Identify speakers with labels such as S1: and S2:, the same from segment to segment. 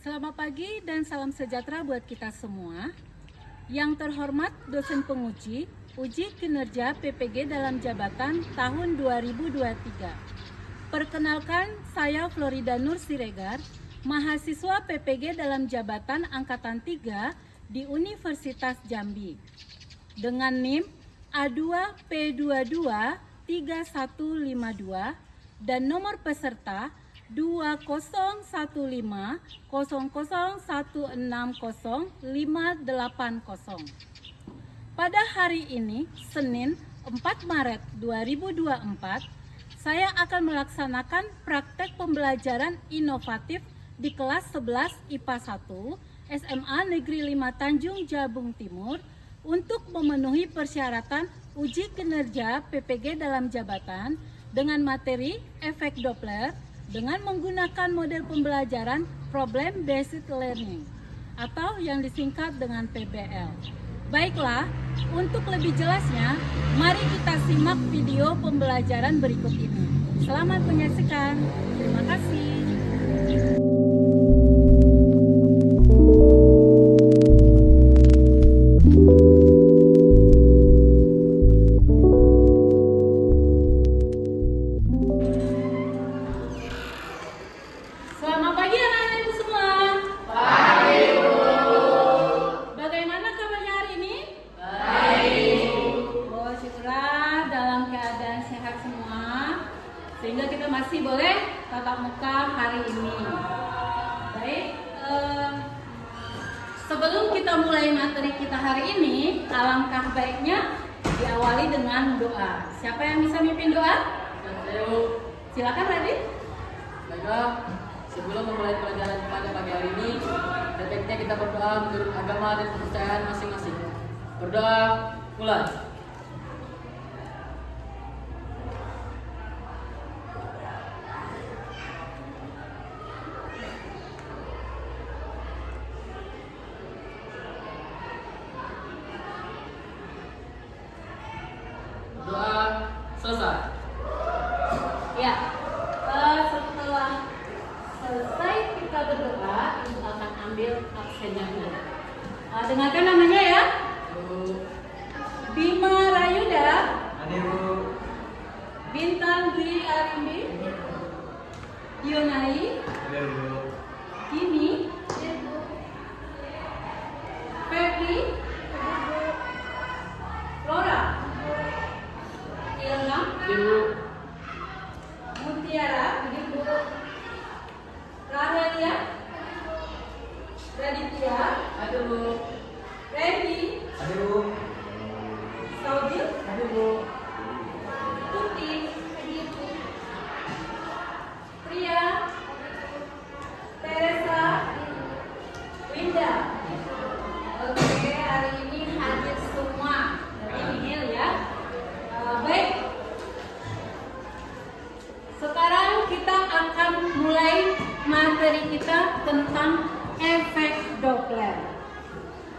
S1: Selamat pagi dan salam sejahtera buat kita semua. Yang terhormat dosen penguji, uji kinerja PPG dalam jabatan tahun 2023. Perkenalkan, saya Florida Nur Siregar, mahasiswa PPG dalam jabatan Angkatan 3 di Universitas Jambi. Dengan NIM A2P223152 dan nomor peserta 20.160.160.580. Pada hari ini, Senin 4 Maret 2024, saya akan melaksanakan praktek pembelajaran inovatif di kelas 11 IPA 1 SMA Negeri 5 Tanjung Jabung Timur untuk memenuhi persyaratan uji kinerja PPG dalam jabatan dengan materi efek Doppler dengan menggunakan model pembelajaran Problem Based Learning atau yang disingkat dengan PBL. Baiklah, untuk lebih jelasnya, mari kita simak video pembelajaran berikut ini. Selamat menyaksikan. Terima kasih. Selamat pagi anak-anak ibu semua.
S2: Pagi, Bu.
S1: Bagaimana kabarnya hari ini?
S2: Baik.
S1: Oh, syukurlah dalam keadaan sehat semua, sehingga kita masih boleh tatap muka hari ini. Baik, sebelum kita mulai materi kita hari ini, alangkah baiknya diawali dengan doa. Siapa yang bisa mimpin doa? Silakan Radit.
S2: Baiklah, sebelum memulai pelajaran pada pagi hari ini, sebaiknya kita berdoa menurut agama dan kepercayaan masing-masing. Berdoa, mulai. Doa selesai.
S1: Ya, setelah selesai kita berdoa, ibu akan ambil absennya dulu. Dengarkan namanya ya.
S2: Bu.
S1: Bima Rayuda,
S2: Hadir, Bu.
S1: Bintang Dwi Arimbi, Yonai,
S2: Hadir, Bu.
S1: Kimi, Febri, Flora, Ilham,
S2: Hadir, Bu.
S1: Mutiara, Rahelia, Raditya,
S2: Hadir, Bu.
S1: Randy,
S2: Hadir, Bu.
S1: Saubil,
S2: Hadir, Bu.
S1: Tuti, Pria, Teresa, Winda. Oke, hari ini hadir semua. Berarti nihil ya. Baik. Sekarang kita akan mulai materi kita tentang efek Doppler.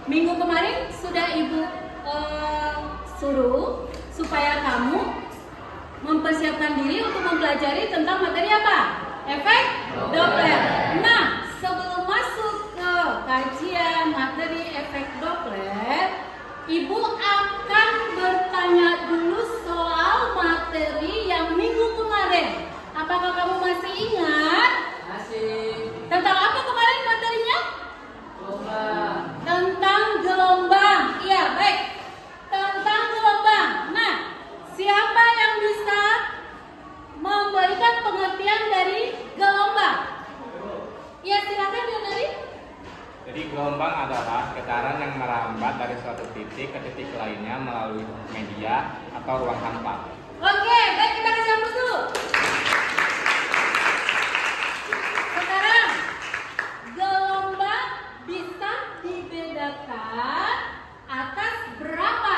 S1: Minggu kemarin sudah Ibu suruh supaya kamu mempersiapkan diri untuk mempelajari tentang materi apa? Efek Doppler. Nah, sebelum masuk ke kajian materi efek Doppler, Ibu akan bertanya dulu soal materi yang minggu kemarin. Apakah kamu masih ingat?
S2: Masih.
S1: Tentang apa kemarin materinya?
S2: Lomba.
S1: Tentang gelombang. Iya, baik. Tentang gelombang. Nah, siapa yang bisa memberikan pengertian dari gelombang? Iya, silakan Yonari.
S3: Jadi gelombang adalah getaran yang merambat dari suatu titik ke titik lainnya melalui media atau ruang hampa.
S1: Oke, baik, kita kasih hapus dulu. Sekarang, gelombang bisa dibedakan atas berapa?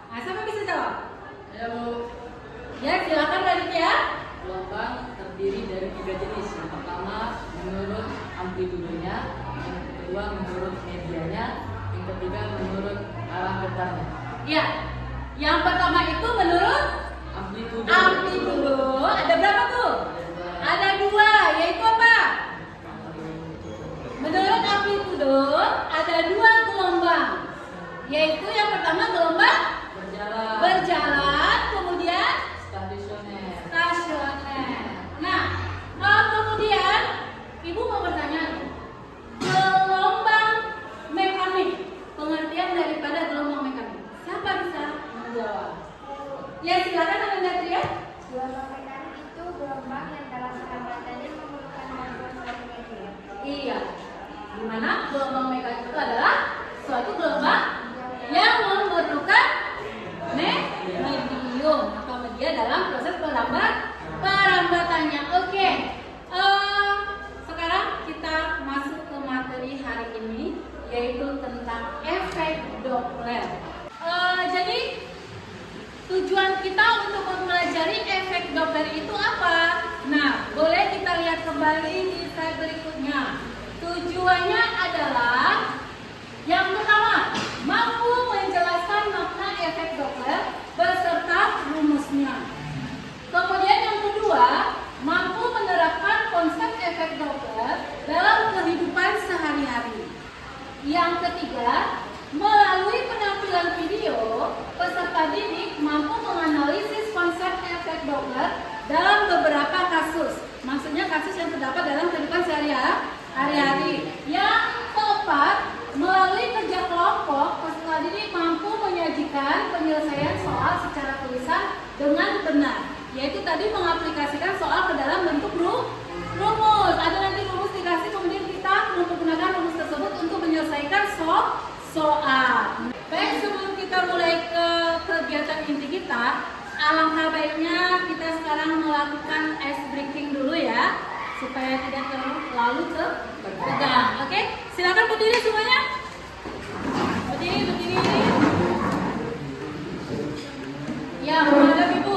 S1: Nah, siapa bisa jawab?
S2: Ayo, Bu.
S1: Ya, silakan Raditya.
S2: Gelombang terdiri dari 3 jenis. Yang pertama menurut amplitudenya, yang kedua menurut medianya, yang ketiga menurut arah getarnya.
S1: Ya, yang pertama itu menurut
S2: Amplitudo.
S1: amplitudo. Ada berapa tuh? Ada 2, yaitu apa? Menurut Betul, ada 2 gelombang. Yaitu yang pertama gelombang berjalan, kemudian
S2: stasioner.
S1: stasioner. Nah, kemudian Ibu mau bertanya, gelombang mekanik, pengertian daripada gelombang mekanik. Siapa bisa menjawab? Ya silakan Ananda Tria.
S4: Gelombang mekanik itu gelombang yang dalam perambatannya memerlukan bantuan suatu media.
S1: Iya. Di mana gelombang mekanik itu adalah suatu gelombang yang memerlukan medium atau media dalam proses perambatannya. Oke. Sekarang kita masuk ke materi hari ini, yaitu tentang efek Doppler. Jadi tujuan kita untuk mempelajari efek Doppler itu apa? Nah, boleh kita lihat kembali di slide berikutnya. Tujuannya adalah yang pertama, mampu menjelaskan makna efek Doppler beserta rumusnya. Kemudian yang kedua, mampu menerapkan konsep efek Doppler dalam kehidupan sehari-hari. Yang ketiga, melalui penampilan video, peserta didik mampu menganalisis konsep efek Doppler dalam beberapa kasus. Maksudnya kasus yang terdapat dalam kehidupan sehari-hari. Yang keempat, melalui kerja kelompok, peserta didik mampu menyajikan penyelesaian soal secara tulisan dengan benar. Yaitu tadi mengaplikasikan soal ke dalam bentuk rumus. Ada nanti rumus dikasih, kemudian kita menggunakan rumus tersebut untuk menyelesaikan soal. Baik, sebelum kita mulai ke kegiatan inti kita, alangkah baiknya kita sekarang melakukan ice breaking dulu ya, supaya tidak terlalu tegang. Oke, silakan berdiri semuanya. Berdiri. Ya, menghadap ibu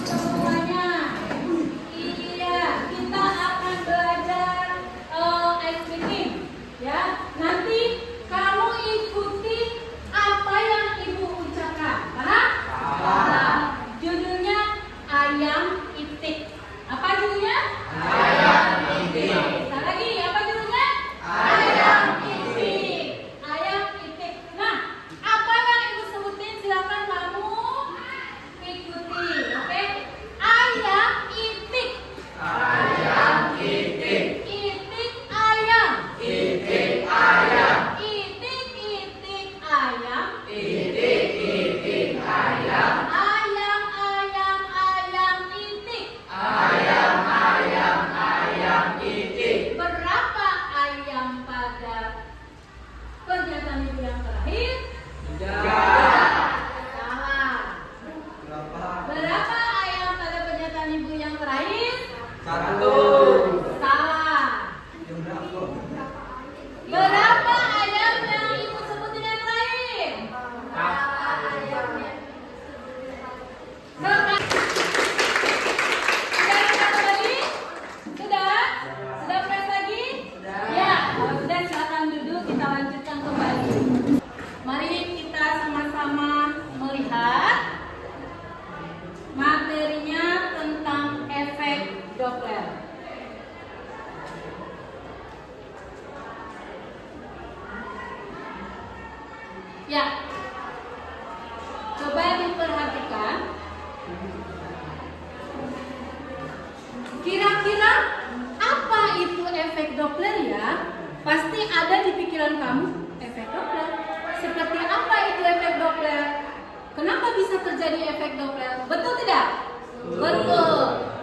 S1: semuanya. Iya, kita akan belajar ice breaking. Ya, nanti kamu ikuti apa yang ibu ucapkan. Paham? Paham. Judulnya ayam itik. Apa judulnya? Ayam itik. Sekali lagi, apa judulnya? Ayam itik. Ayam itik. Nah, apa yang ibu sebutin silakan kamu ikuti. Oke? Ayam itik. Ayam itik. Itik ayam. Itik ayam. Itik ayam. Itik ayam. Ayam itik. Ayam itik. Berapa ayam pada kegiatan ibu yang terakhir? Salah. Berapa ayam pada kegiatan ibu yang terakhir? 1. Salah. Berapa ayam yang ibu sebutin yang terakhir? Sudah kita kembali? Sudah? Sudah fresh lagi? Ya, kalau sudah silakan duduk, kita lanjutkan kembali. Mari kita sama-sama melihat materinya tentang efek Doppler. Ya, coba diperhatikan. Kira-kira apa itu efek Doppler ya? Pasti ada di pikiran kamu efek Doppler. Seperti apa itu efek Doppler? Kenapa bisa terjadi efek Doppler? Betul tidak? Betul.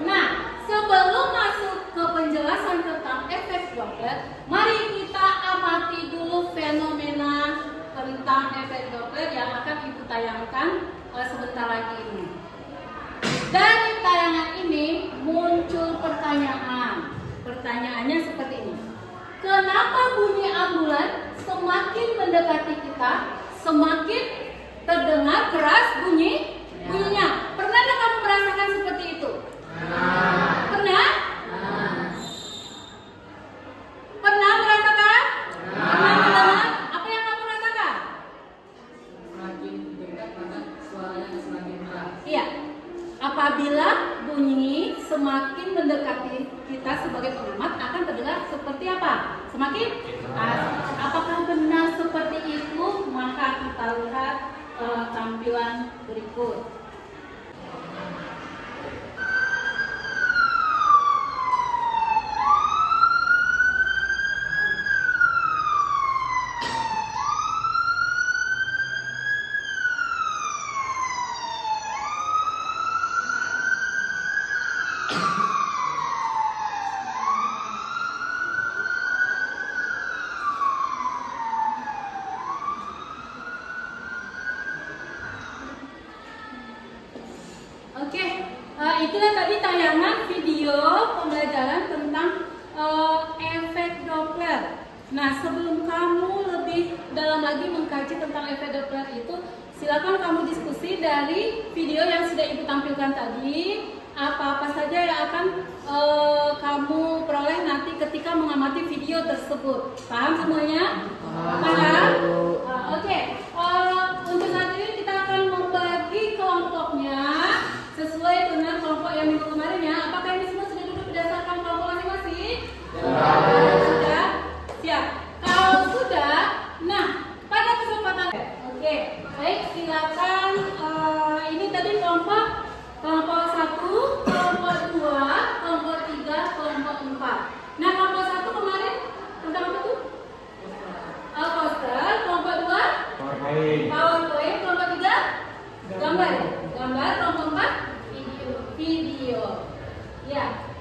S1: Nah, sebelum masuk ke penjelasan tentang efek Doppler, mari kita amati dulu fenomena tentang efek Doppler yang akan ibu tayangkan sebentar lagi ini. Dari tayangan ini muncul pertanyaan. Pertanyaannya seperti ini. Kenapa bunyi ambulan semakin mendekati kita, semakin terdengar keras bunyinya? Pernahkah kamu merasakan seperti itu? Pernah? Pernah merasakan? Pernah mendengar? Apa yang kamu rasakan?
S2: Semakin dekat maka suaranya semakin keras.
S1: Iya. Apabila bunyi semakin mendekati kita sebagai pengamat akan terdengar seperti apa? Semakin keras. kita lihat tampilan berikut. Oke, itulah tadi tayangan video pembelajaran tentang efek Doppler. Nah, sebelum kamu lebih dalam lagi mengkaji tentang efek Doppler itu, silakan kamu diskusi dari video yang sudah Ibu tampilkan tadi. Apa-apa saja yang akan kamu peroleh nanti ketika mengamati video tersebut. Paham semuanya? Paham? Oke. Untuk saat ini kita akan membagi kelompoknya sesuai dengan kelompok yang minggu kemarin ya. Apakah ini semua sudah duduk berdasarkan kelompok masing-masing? Sudah? Siap. Kalau sudah, nah pada kesempatan oke, baik silakan. Ini tadi kelompok 1, kelompok 2, kelompok 3, kelompok 4. Nah kelompok 1 kemarin tentang apa tuh? Poster. Kelompok 2 PowerPoint. Kelompok 3 gambar. Kelompok 4 video. Ya,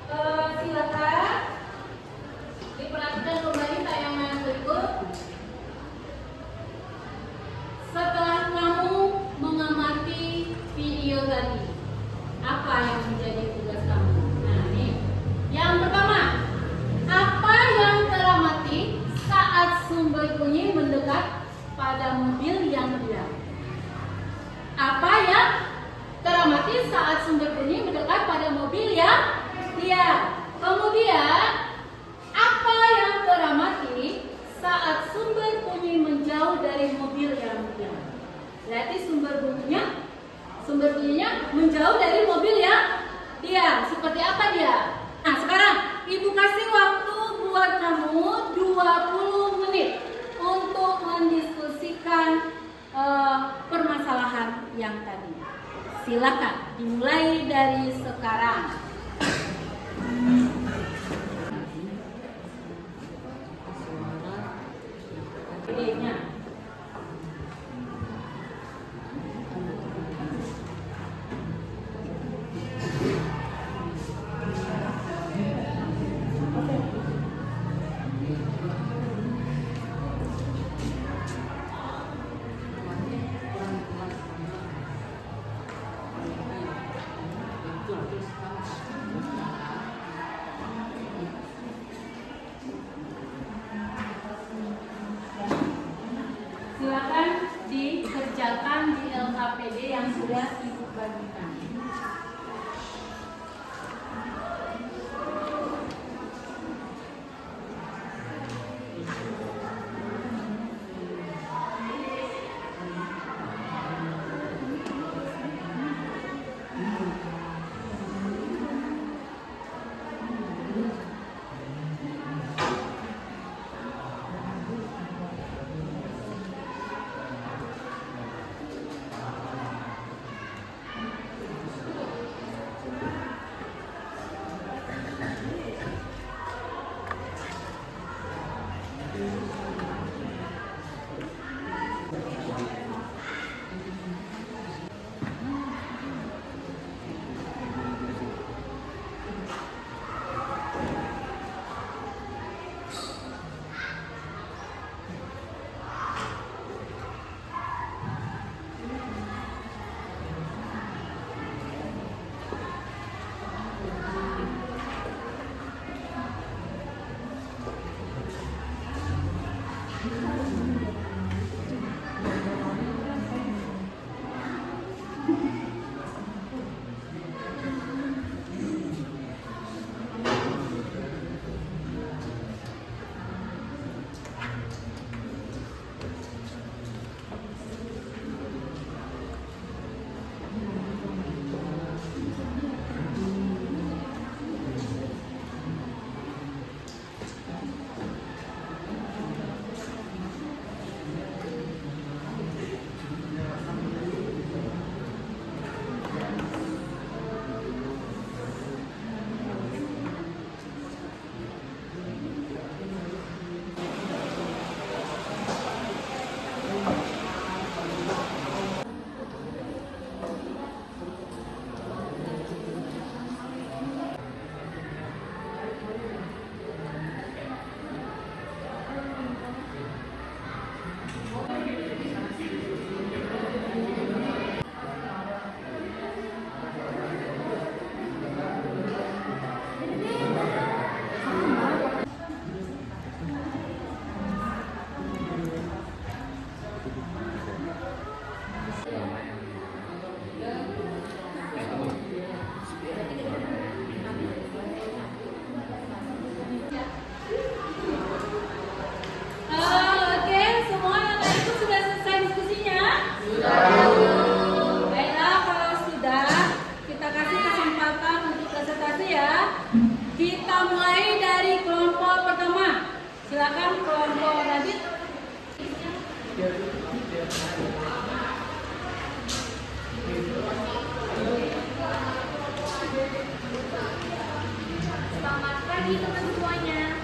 S1: silakan diperhatikan kembali tayangan berikut. Setelah kamu mengamati video tadi, apa yang menjadi tugas kamu? Nah, nih. Yang pertama, apa yang teramati saat sumber bunyi mendekat pada mobil yang diam? Apa yang teramati saat sumber bunyi mendekat pada mobil yang diam? Kemudian, apa yang teramati saat sumber bunyi menjauh dari mobil yang diam? Berarti sumber bunyinya menjauh dari mobil yang diam. Seperti apa dia? Nah, sekarang Ibu kasih waktu buat kamu 20 menit untuk mendiskusikan permasalahan yang tadi. Silakan dimulai dari sekarang. Idenya. Silakan kelompok Radit.
S4: Selamat pagi teman semuanya.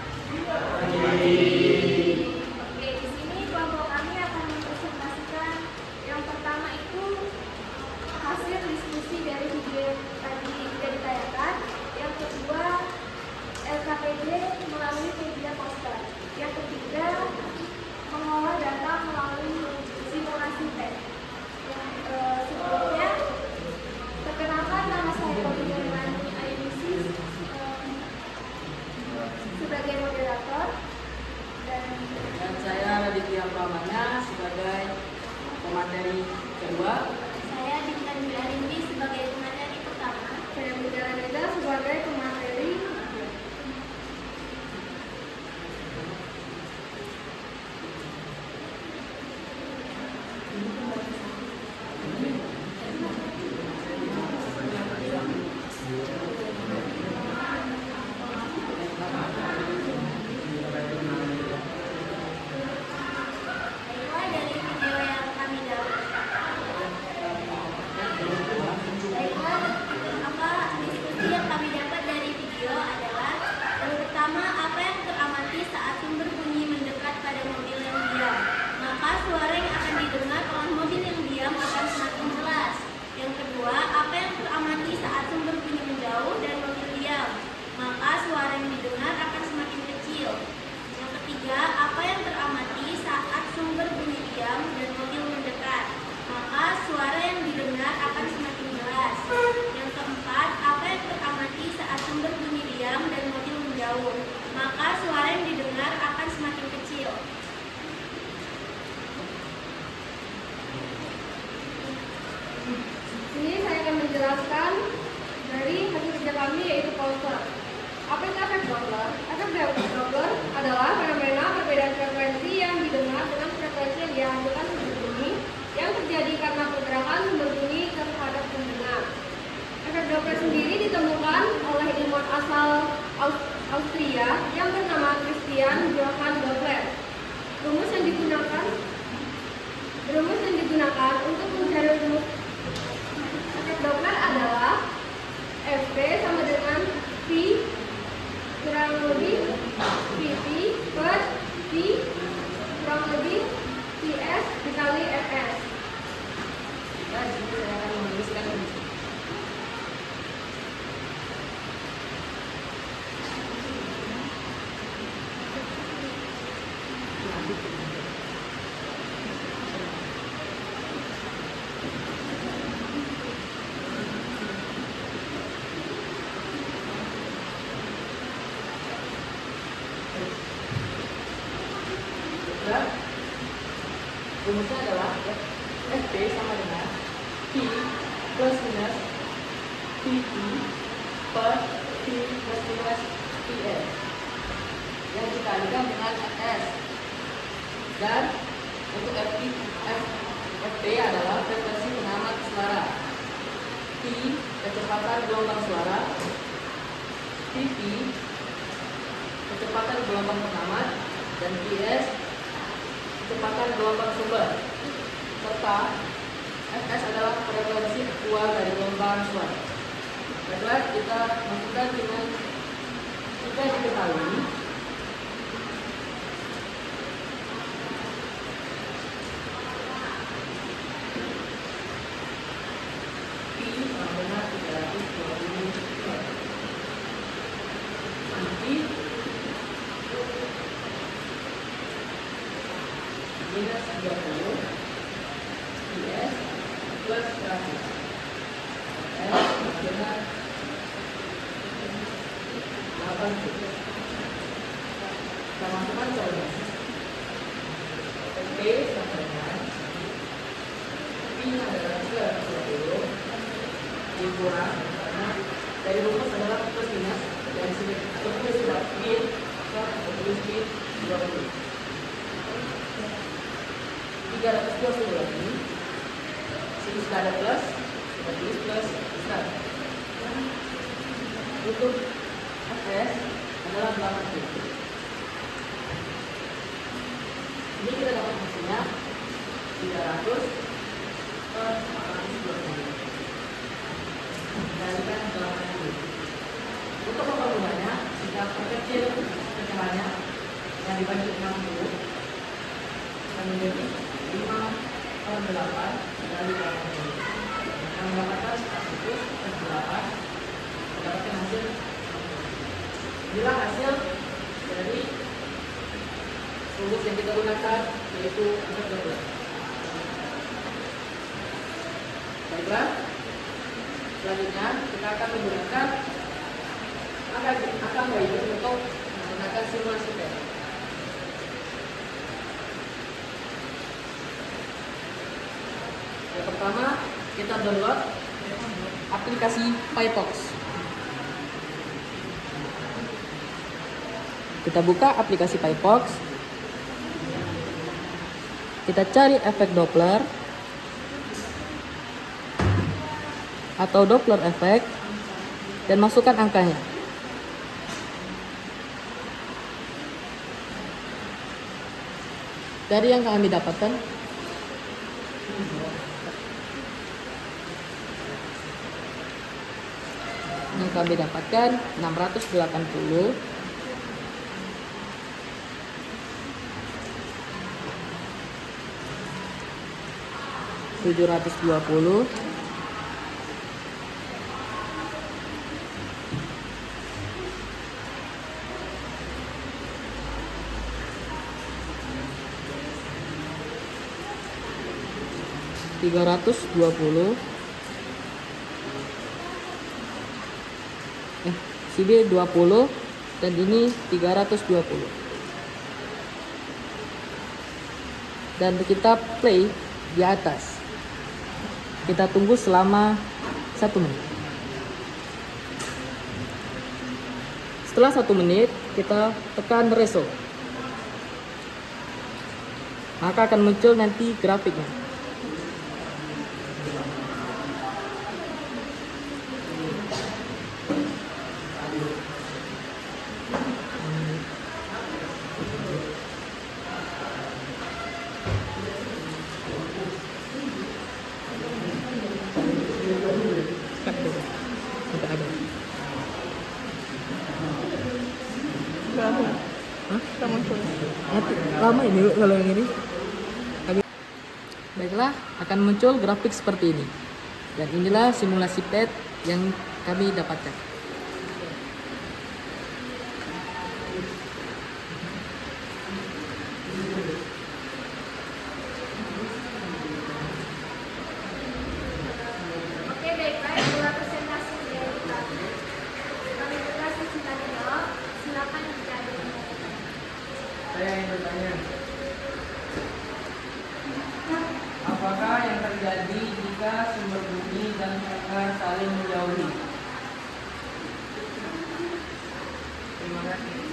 S4: Oke, di sini kelompok kami akan mempresentasikan yang pertama itu hasil diskusi dari video yang tadi sudah ditayangkan. Yang kedua, LKPD melalui media poster. Yang ketiga, mengolah data melalui simulasi teks. Yang sebelumnya, perkenalkan nama saya Kodinga Ayuningsih sebagai moderator
S2: Dan saya Raditya Pramana sebagai pemateri kedua.
S4: saya Dinda Arimbi sebagai pemateri pertama.
S5: Saya Mutiara Neda sebagai pemateri.
S4: Baiklah, dari video yang kami dapat. Baiklah, apa diskusi yang kami dapat dari video adalah yang pertama, apa yang teramati saat sumber bunyi mendekat pada mobil yang diam, maka suara yang akan didengar oleh mobil yang diam akan semakin jelas. Yang kedua, apa yang teramati saat sumber bunyi menjauh dan mobil diam, maka suara yang didengar akan semakin kecil. Yang ketiga, apa yang teramati saat sumber bunyi diam dan mobil mendekat, maka suara yang didengar akan semakin jelas. Yang keempat, apa yang teramati saat sumber bunyi diam dan mobil menjauh, maka suara yang didengar akan semakin kecil.
S5: Sini saya akan menjelaskan dari hasil kerja kami yaitu poster. Apa itu efek Doppler? Efek Doppler adalah fenomena perbedaan frekuensi yang didengar dengan frekuensi yang dihasilkan sumber bunyi yang terjadi karena pergerakan sumber bunyi terhadap pendengar. Efek Doppler sendiri ditemukan oleh ilmuwan asal Austria yang bernama Christian Johann Doppler. Rumus yang digunakan untuk mencari rumus efek Doppler adalah Fp sama dengan V kurang lebih Vt per V kurang lebih Vs dikali Fs.
S2: Dan di sini saya akan menuliskan ini. Dan rumusnya adalah Fp sama dengan V plus minus Vt per V plus minus Vs yang dikalikan dengan Fs. Dan untuk Fp adalah frekuensi pengamat suara, V kecepatan gelombang suara, Vt kecepatan gelombang pengamat, dan Vs kecepatan gelombang sumber, serta Fs adalah frekuensi keluar dari gelombang suara. Baiklah, kita masukkan dengan jika diketahui Pi sama dengan 320 Hz. Nanti minus 30 Ps plus 100 S dengan 80. Kita masukkan coba P sama dengan P adalah 30 dikurang karena dari rumus adalah plus minus dan sini tertulis sudah P tertulis P 20. 320 lagi sini sudah ada plus, sudah tulis plus besar. Untuk Fs adalah 80. per 420. Dikalikan 80. Untuk mempermudahnya, kita perkecil pecahannya yang dibagi 60 dan menjadi 5/8 dikali 80. Yang mendapatkan 100/8 mendapatkan hasil. Inilah hasil dari rumus yang kita gunakan, yaitu efek Doppler. Baiklah, selanjutnya kita akan menggunakan akan berikut untuk menggunakan simulasi PET. Yang pertama, kita download aplikasi PyTalk. Kita buka aplikasi PyTalk. Kita cari efek Doppler atau Doppler efek dan masukkan angkanya. Dari yang kami dapatkan, yang kami dapatkan 680, 720, 320, sini 20 dan ini 320. Dan kita play di atas. Kita tunggu selama 1 menit. Setelah 1 menit, kita tekan reso. Maka akan muncul nanti grafiknya. Lama ini kalau yang ini. Baiklah, akan muncul grafik seperti ini. Dan inilah simulasi PET yang kami dapatkan.
S4: Oke, baiklah, itulah presentasi dari kami. Kami berkasih singkatnya. Silakan dicari.
S2: Saya ingin bertanya, apakah yang terjadi jika sumber bunyi dan pendengar saling menjauhi? Terima kasih.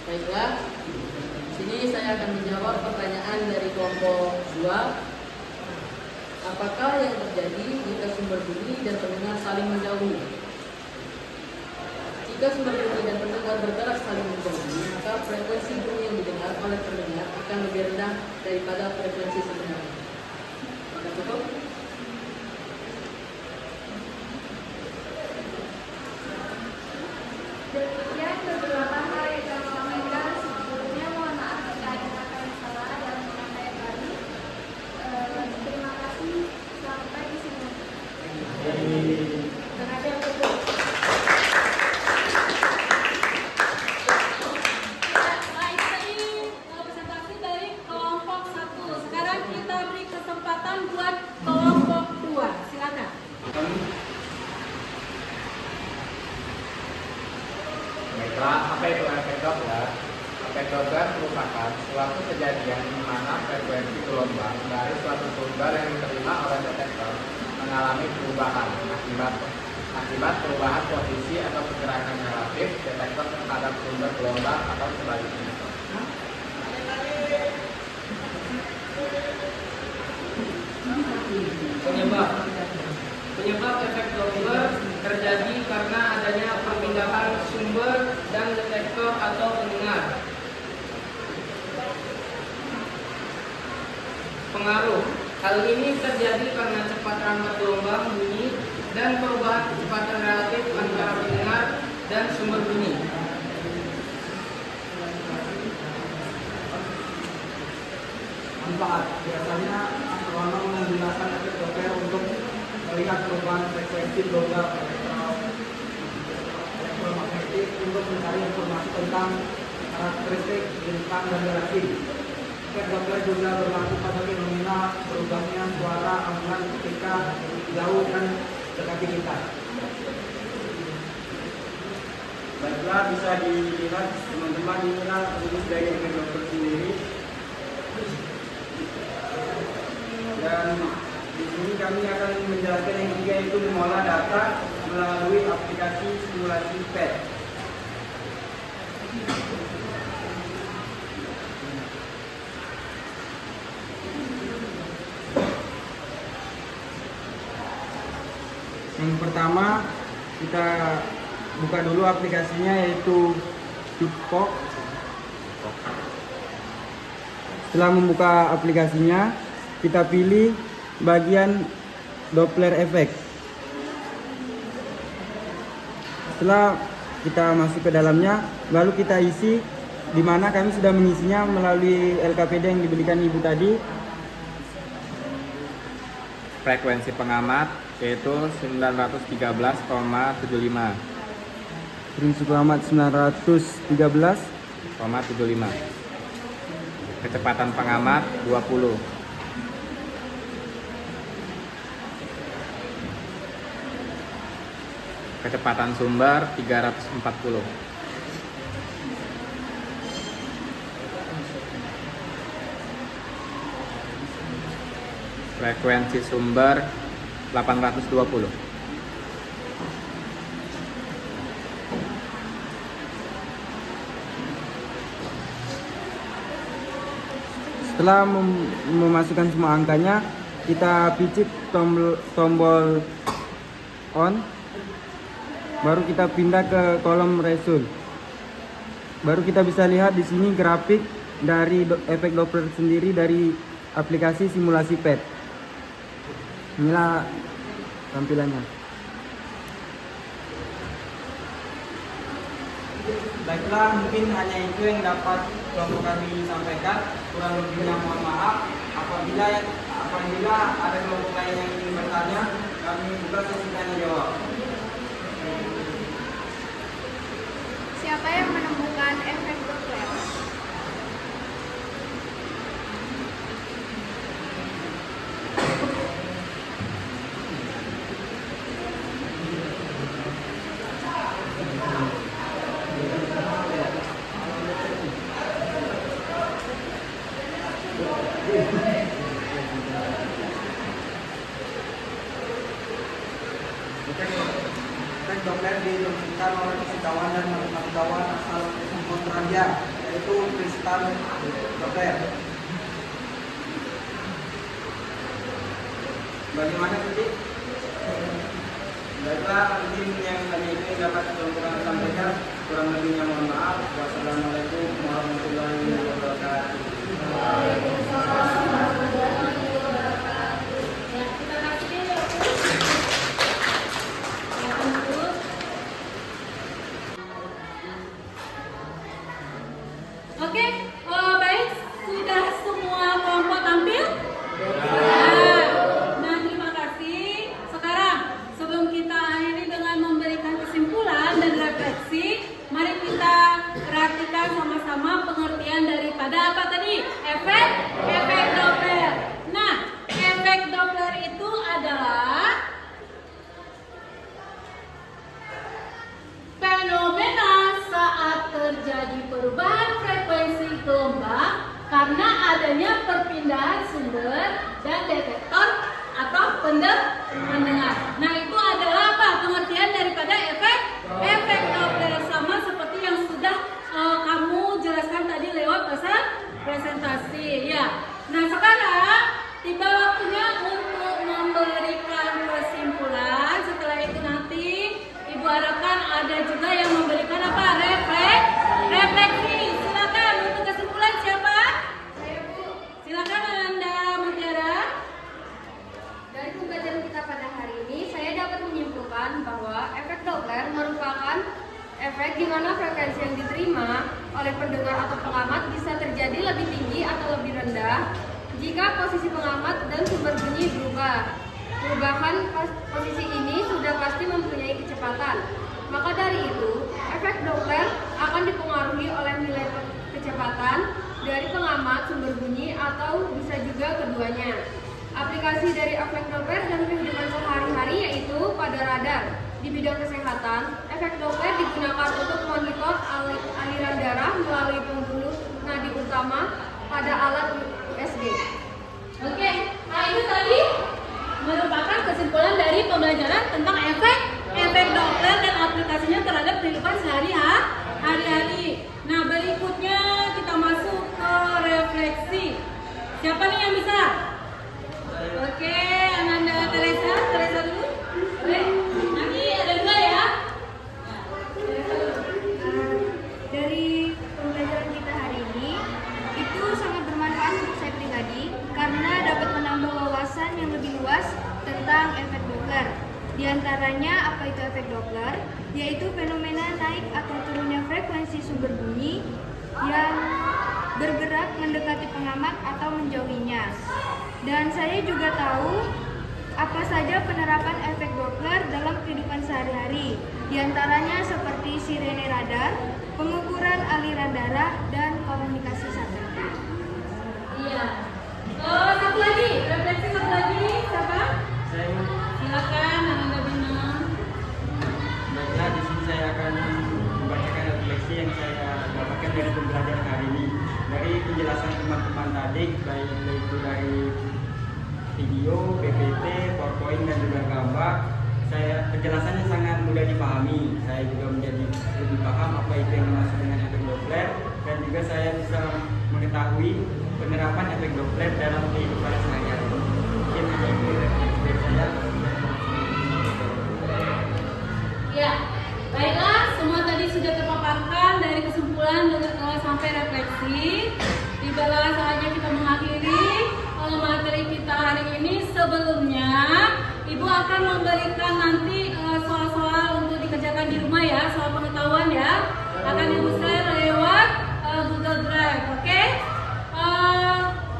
S2: Baiklah, sini saya akan menjawab pertanyaan dari kelompok 2. Apakah yang terjadi jika sumber bunyi dan pendengar saling menjauhi? Jika sumber bunyi dan pendengar bergerak saling menjauhi, maka frekuensi bunyi yang didengar oleh pendengar akan lebih rendah daripada frekuensi sebenarnya. Sudah cukup?
S4: Demikian beberapa hal yang kami sampaikan. Sebelumnya mohon maaf jika ada kata yang salah dalam penyampaian kami. Terima kasih. Sampai di sini. Dan ada yang betul.
S1: Baik, tadi presentasi dari kelompok 1. Sekarang kita
S3: Doppler merupakan suatu kejadian di mana frekuensi gelombang dari suatu sumber yang diterima oleh detektor mengalami perubahan akibat perubahan posisi atau pergerakan relatif detektor terhadap sumber gelombang atau sebaliknya.
S2: Penyebab efek Doppler terjadi karena adanya perpindahan sumber dan detektor atau pendengar. Pengaruh. Hal ini terjadi karena cepat rangkap gelombang bunyi dan perubahan kecepatan relatif antara pendengar dan sumber bunyi.
S6: Manfaat. Biasanya astronom menggunakan efek Doppler untuk melihat perubahan frekuensi gelombang elektromagnetik untuk mencari informasi tentang karakteristik bintang dan galaksi. Efek Doppler juga berlaku pada fenomena berubahnya suara ambulans ketika jauh dan dekati kita.
S7: Baiklah, bisa dilihat teman-teman, inilah rumus dari efek Doppler sendiri. Dan di sini kami akan menjelaskan yang ketiga, yaitu mengolah data melalui aplikasi simulasi PET.
S6: Yang pertama, kita buka dulu aplikasinya, yaitu Pitchfork. Setelah membuka aplikasinya, kita pilih bagian Doppler Effect. Setelah kita masuk ke dalamnya, lalu kita isi, di mana kami sudah mengisinya melalui LKPD yang diberikan ibu tadi.
S3: Frekuensi pengamat yaitu 913,75.
S6: Frekuensi pengamat 913,75.
S3: Kecepatan pengamat 20. Kecepatan sumber 340. Frekuensi sumber 820.
S6: Setelah memasukkan semua angkanya, kita picit tombol on. Baru kita pindah ke kolom result. Baru kita bisa lihat di sini grafik dari efek Doppler sendiri dari aplikasi simulasi PET. Inilah tampilannya. Baiklah, mungkin hanya itu yang dapat kelompok kami sampaikan. Kurang lebihnya mohon maaf. Apabila ada kelompok lain yang ingin bertanya, kami buka sesi tanya jawab.
S5: Siapa yang menemukan efek Doppler?
S6: Efek Doppler ditemukan oleh fisikawan dan matematika asal Australia, yaitu Tristan Doppler. Bagaimana tadi? Baiklah, mungkin yang tadi itu dapat kami sampaikan. Kurang lebihnya mohon maaf. Wassalamualaikum warahmatullahi wabarakatuh.
S1: Oke, baik, sudah semua kelompok tampil? Nah, terima kasih. Sekarang, sebelum kita akhiri dengan memberikan kesimpulan dan refleksi, mari kita perhatikan sama-sama pengertian daripada apa tadi? Efek Doppler. Nah, efek Doppler itu adalah fenomena saat terjadi perubahan frekuensi sumber dan detektor atau pendengar. Nah, itu adalah apa? Pengertian daripada efek Doppler, sama seperti yang sudah kamu jelaskan tadi lewat presentasi ya. Nah, sekarang tiba waktunya untuk memberikan kesimpulan. Setelah itu nanti Ibu harapkan ada juga yang memberikan apa? Refleksi. Silakan untuk kesimpulan siapa?
S5: Saya, Bu.
S1: Silakan Ananda Mutiara.
S5: Dari pembelajaran kita pada hari ini, saya dapat menyimpulkan bahwa efek Doppler merupakan efek di mana frekuensi yang diterima oleh pendengar atau pengamat bisa terjadi lebih tinggi atau lebih rendah jika posisi pengamat dan sumber bunyi berubah. Perubahan posisi ini sudah pasti mempunyai kecepatan. Maka dari itu, efek Doppler akan dipengaruhi oleh nilai kecepatan dari pengamat, sumber bunyi, atau bisa juga keduanya. Aplikasi dari efek Doppler dalam kehidupan sehari-hari yaitu pada radar. Di bidang kesehatan, efek Doppler digunakan untuk memonitor aliran darah melalui pembuluh nadi utama pada alat USG.
S1: Oke, nah itu tadi merupakan kesimpulan dari pembelajaran tentang efek Doppler dan aplikasinya terhadap kehidupan sehari-hari. Nah, berikutnya kita masuk ke refleksi. Siapa nih yang bisa? Oke, Ananda Teresa dulu. Oke, nanti ada dua ya.
S4: Dari pembelajaran kita hari ini, itu sangat bermanfaat untuk saya pribadi karena dapat menambah wawasan yang lebih luas tentang efek Doppler. Di antaranya apa itu efek Doppler? Yaitu fenomena naik atau turunnya frekuensi sumber bunyi yang bergerak mendekati pengamat atau menjauhinya. Dan saya juga tahu apa saja penerapan efek Doppler dalam kehidupan sehari-hari. Di antaranya seperti sirene radar, pengukuran aliran darah, dan komunikasi satelit.
S1: Iya. Satu lagi, refleksi satu lagi, siapa?
S7: Saya
S1: Silakan Ananda Bina.
S7: baiklah, di sini saya akan membacakan refleksi yang saya dapatkan dari pembelajaran hari ini. Dari penjelasan teman-teman tadi, baik itu dari video, PPT, PowerPoint dan juga gambar, penjelasannya sangat mudah dipahami. Saya juga menjadi lebih paham apa itu yang dimaksud dengan efek Doppler, dan juga saya bisa mengetahui penerapan efek Doppler dalam kehidupan sehari-hari. Mungkin hanya itu refleksi dari saya.
S1: Ya, baiklah, semua tadi sudah terpaparkan dari kesimpulan sampai refleksi. Tibalah saatnya kita mengakhiri materi kita hari ini. Sebelumnya, Ibu akan memberikan nanti soal-soal untuk dikerjakan di rumah ya, soal pengetahuan ya. Akan Ibu share lewat Google Drive, oke?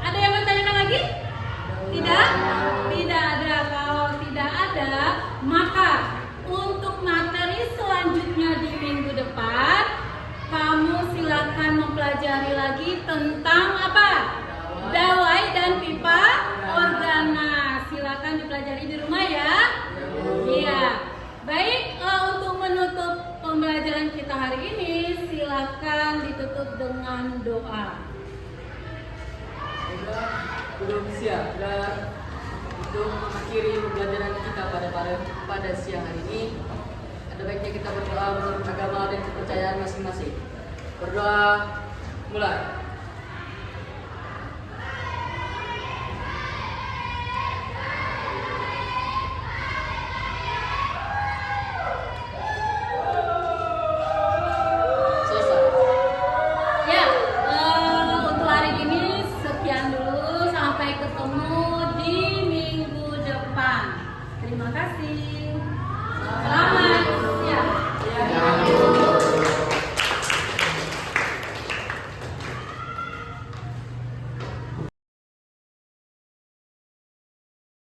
S1: Ada yang mau tanyakan lagi? Tidak? Tidak ada. Kalau tidak ada, maka untuk materi selanjutnya di minggu depan, kamu silakan mempelajari lagi tentang apa? Dawai dan pipa organa. Silakan dipelajari di rumah ya. Iya. Baik, untuk menutup pembelajaran kita hari ini, silakan ditutup dengan doa.
S2: Belum siap dan untuk mengakhiri pembelajaran kita pada siang hari ini, ada baiknya kita berdoa menurut agama dan kepercayaan masing-masing. Berdoa mulai.